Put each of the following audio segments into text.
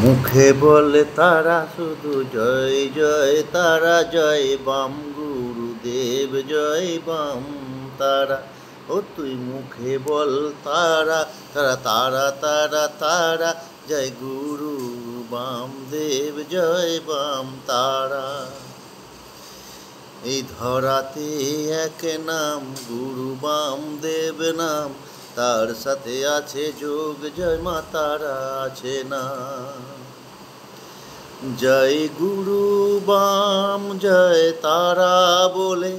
মুখে বলে তারা শুধু জয় জয় তারা, জয় বাম গুরুদেব জয় বাম তারা। ও তুই মুখে বল তারা তারা তারা তারা তারা, জয় গুরু বামদেব জয় বাম তারা। এই ধরাতে এক নাম গুরু বামদেব নাম, তার সাথে আছে যোগ জয় মা তারা আছে না। জয় গুরু বাম জয় তারা বলে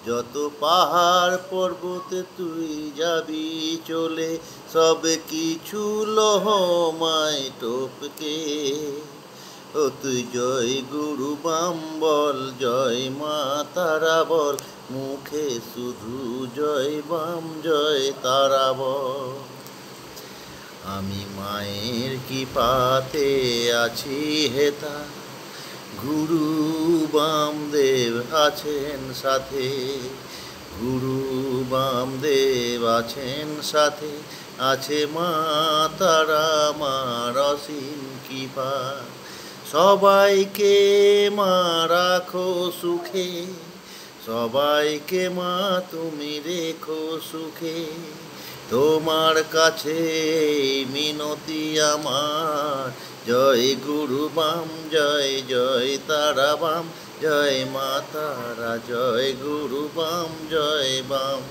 যত পাহাড় পর্বতে তুই যাবি চলে, সব কিছু লোহমায় টপকে। ও তুই জয় গুরু বাম বল, জয় মা তারা বল, মুখে শুধু জয় বাম জয় তারা বল। আমি মায়ের কৃপাতে আছি হেতা, গুরু বামদেব আছেন সাথে, গুরু বামদেব আছেন সাথে, আছে মা তারা মার অসীম কৃপা। সবাইকে মা রাখো সুখে, সবাইকে মা তুমি রেখো সুখে, তোমার কাছে মিনতি আমার। জয় গুরু বাম জয় জয় তারা বাম, জয় মা তারা জয় গুরু বাম জয় বাম।